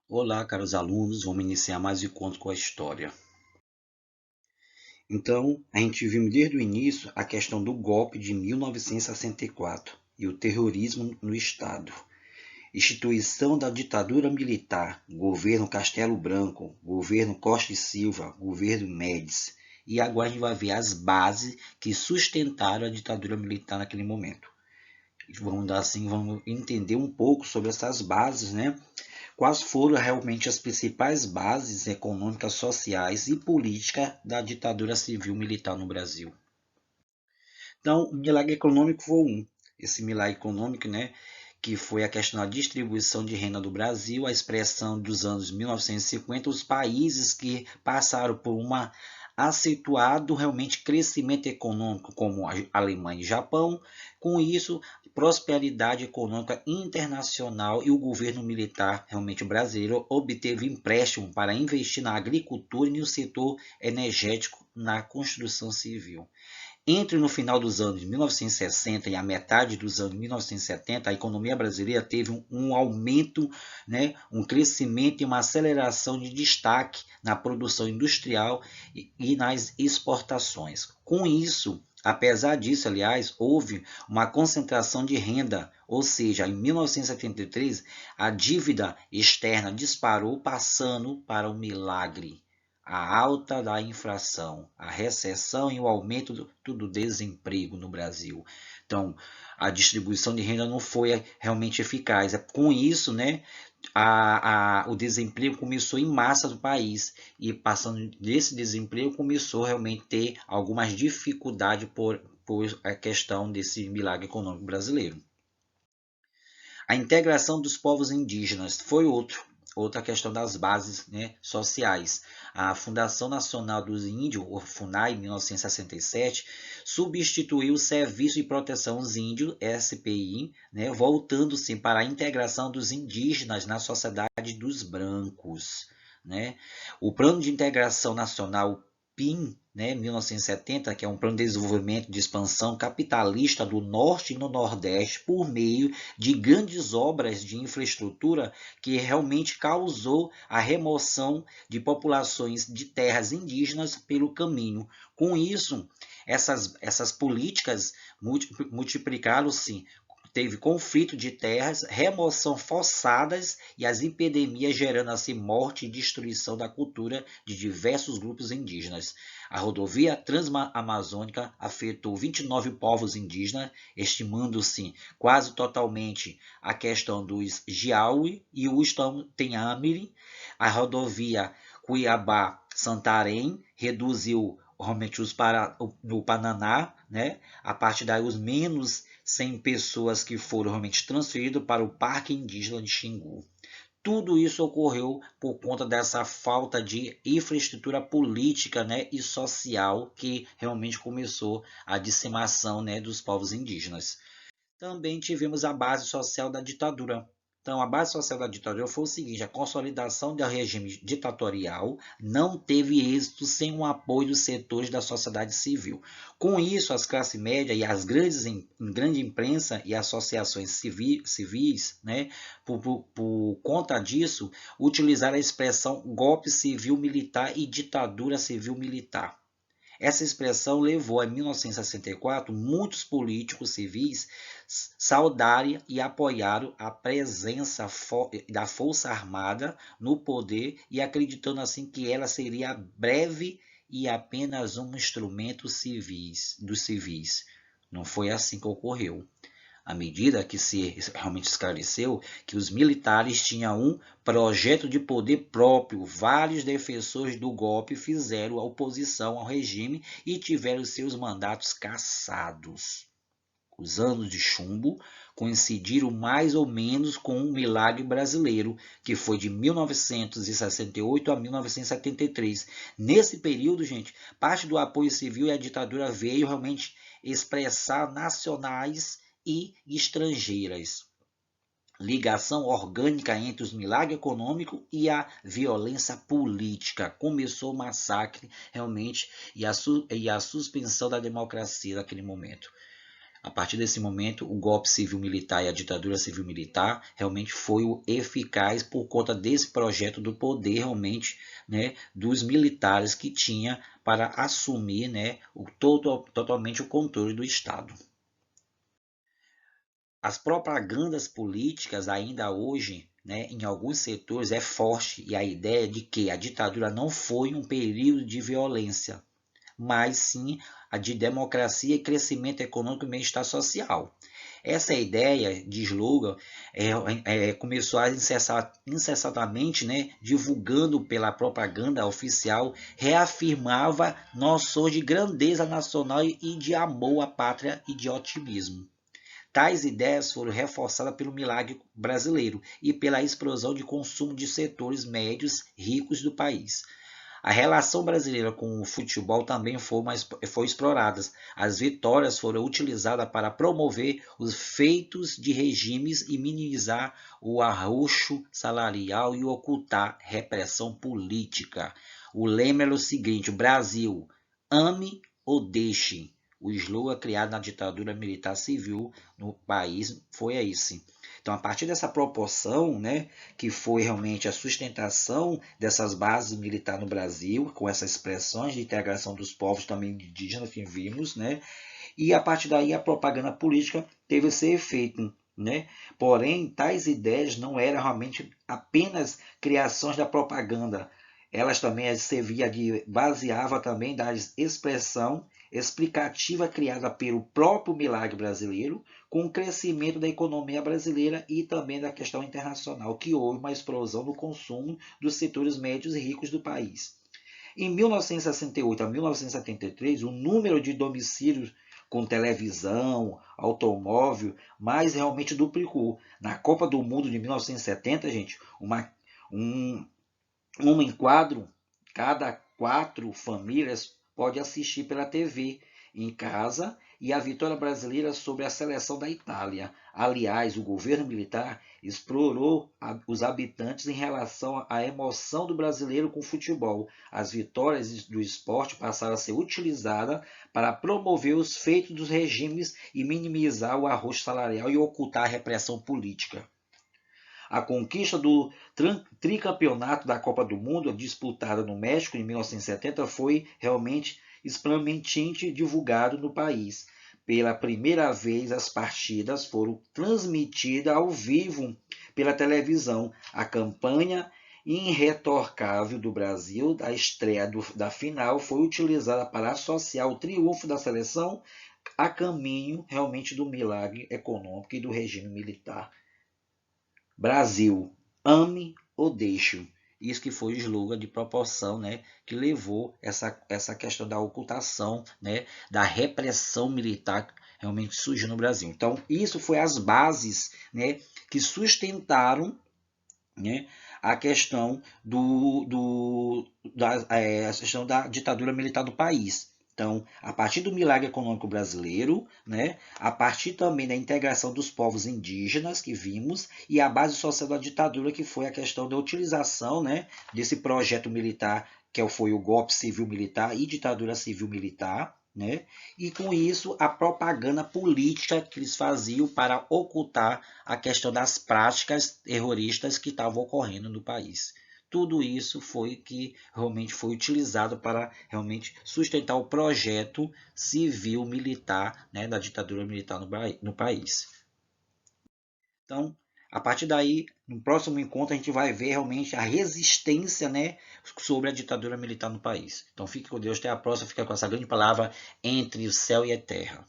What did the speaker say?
Olá, caros alunos, vamos iniciar mais um encontro com a história. Então, a gente viu desde o início a questão do golpe de 1964 e o terrorismo no Estado. Instituição da ditadura militar, governo Castelo Branco, governo Costa e Silva, governo Médici. E agora a gente vai ver as bases que sustentaram a ditadura militar naquele momento. Vamos entender um pouco sobre essas bases, né? Quais foram realmente as principais bases econômicas, sociais e políticas da ditadura civil-militar no Brasil? Então, o milagre econômico foi um. Esse milagre econômico, né, que foi a questão da distribuição de renda do Brasil, a expressão dos anos 1950, os países que passaram por uma acentuado realmente crescimento econômico, como a Alemanha e Japão, com isso, prosperidade econômica internacional e o governo militar realmente brasileiro obteve empréstimo para investir na agricultura e no setor energético na construção civil. Entre no final dos anos 1960 e a metade dos anos 1970, a economia brasileira teve um aumento, né, um crescimento e uma aceleração de destaque na produção industrial e nas exportações. Com isso, apesar disso, aliás, houve uma concentração de renda, ou seja, em 1973, a dívida externa disparou, passando para o milagre, a alta da inflação, a recessão e o aumento do desemprego no Brasil. Então, a distribuição de renda não foi realmente eficaz. Com isso, né, o desemprego começou em massa no país e passando desse desemprego começou realmente a ter algumas dificuldades por a questão desse milagre econômico brasileiro. A integração dos povos indígenas foi outra questão das bases, né, sociais. A Fundação Nacional dos Índios, o FUNAI, em 1967, substituiu o Serviço de Proteção aos Índios, SPI, né, voltando-se para a integração dos indígenas na sociedade dos brancos. Né? O Plano de Integração Nacional PIN, né, 1970, que é um plano de desenvolvimento de expansão capitalista do Norte e no Nordeste por meio de grandes obras de infraestrutura que realmente causou a remoção de populações de terras indígenas pelo caminho. Com isso, essas políticas multiplicaram-se, teve conflito de terras, remoção forçadas e as epidemias gerando assim morte e destruição da cultura de diversos grupos indígenas. A rodovia transamazônica afetou 29 povos indígenas, estimando-se quase totalmente a questão dos Jiaui e os Tenhamiri. A rodovia Cuiabá-Santarém reduziu realmente no Pananá, né? A partir daí os menos 100 pessoas que foram realmente transferidas para o Parque Indígena de Xingu. Tudo isso ocorreu por conta dessa falta de infraestrutura política, né, e social que realmente começou a dizimação, né, dos povos indígenas. Também tivemos a base social da ditadura. Então, a base social da ditadura foi o seguinte: a consolidação do regime ditatorial não teve êxito sem o apoio dos setores da sociedade civil. Com isso, as classes médias e as grande imprensa e associações civis, né, por conta disso, utilizaram a expressão golpe civil-militar e ditadura civil-militar. Essa expressão levou, em 1964, muitos políticos civis saudarem e apoiaram a presença da Força Armada no poder e acreditando assim que ela seria breve e apenas um instrumento dos civis. Não foi assim que ocorreu. À medida que se realmente esclareceu que os militares tinham um projeto de poder próprio, vários defensores do golpe fizeram oposição ao regime e tiveram seus mandatos cassados. Os anos de chumbo coincidiram mais ou menos com o milagre brasileiro, que foi de 1968 a 1973. Nesse período, gente, parte do apoio civil e a ditadura veio realmente expressar nacionais e estrangeiras. Ligação orgânica entre os milagres econômicos e a violência política. Começou o massacre realmente e a suspensão da democracia naquele momento. A partir desse momento, o golpe civil-militar e a ditadura civil-militar realmente foi o eficaz por conta desse projeto do poder realmente, né, dos militares que tinha para assumir, né, totalmente o controle do Estado. As propagandas políticas ainda hoje, né, em alguns setores é forte e a ideia de que a ditadura não foi um período de violência, mas sim a de democracia e crescimento econômico e bem-estar social. Essa ideia de slogan começou a incessantemente, né, divulgando pela propaganda oficial, reafirmava noções de grandeza nacional e de amor à pátria e de otimismo. Tais ideias foram reforçadas pelo milagre brasileiro e pela explosão de consumo de setores médios ricos do país. A relação brasileira com o futebol também foi explorada. As vitórias foram utilizadas para promover os feitos de regimes e minimizar o arroxo salarial e ocultar repressão política. O lema era o seguinte: Brasil, ame ou deixe. O slogan criado na ditadura militar civil no país foi esse. Então, a partir dessa proporção, né, que foi realmente a sustentação dessas bases militares no Brasil, com essas expressões de integração dos povos também indígenas que vimos, né, e a partir daí a propaganda política teve esse efeito. Né? Porém, tais ideias não eram realmente apenas criações da propaganda, elas também serviam de baseava também da expressão explicativa criada pelo próprio milagre brasileiro, com o crescimento da economia brasileira e também da questão internacional, que houve uma explosão no consumo dos setores médios e ricos do país. Em 1968 a 1973, o número de domicílios com televisão, automóvel, mais realmente duplicou. Na Copa do Mundo de 1970, gente, um enquadro, cada 4 famílias pode assistir pela TV em casa e a vitória brasileira sobre a seleção da Itália. Aliás, o governo militar explorou os habitantes em relação à emoção do brasileiro com o futebol. As vitórias do esporte passaram a ser utilizadas para promover os feitos dos regimes e minimizar o arroxo salarial e ocultar a repressão política. A conquista do tricampeonato da Copa do Mundo, disputada no México em 1970, foi realmente extremamente divulgado no país. Pela primeira vez, as partidas foram transmitidas ao vivo pela televisão. A campanha irretocável do Brasil, da estreia da final, foi utilizada para associar o triunfo da seleção a caminho realmente do milagre econômico e do regime militar. Brasil, ame ou deixe. Isso que foi o slogan de proporção, né, que levou essa questão da ocultação, né, da repressão militar realmente surgiu no Brasil. Então, isso foi as bases, né, que sustentaram, né, a questão a questão da ditadura militar do país. Então, a partir do milagre econômico brasileiro, né, a partir também da integração dos povos indígenas que vimos e a base social da ditadura, que foi a questão da utilização, né, desse projeto militar, que foi o golpe civil-militar e ditadura civil-militar, né? E com isso a propaganda política que eles faziam para ocultar a questão das práticas terroristas que estavam ocorrendo no país. Tudo isso foi que realmente foi utilizado para realmente sustentar o projeto civil-militar, né, da ditadura militar no país. Então, a partir daí, no próximo encontro, a gente vai ver realmente a resistência, né, sobre a ditadura militar no país. Então, fique com Deus, até a próxima. Fica com essa grande palavra entre o céu e a terra.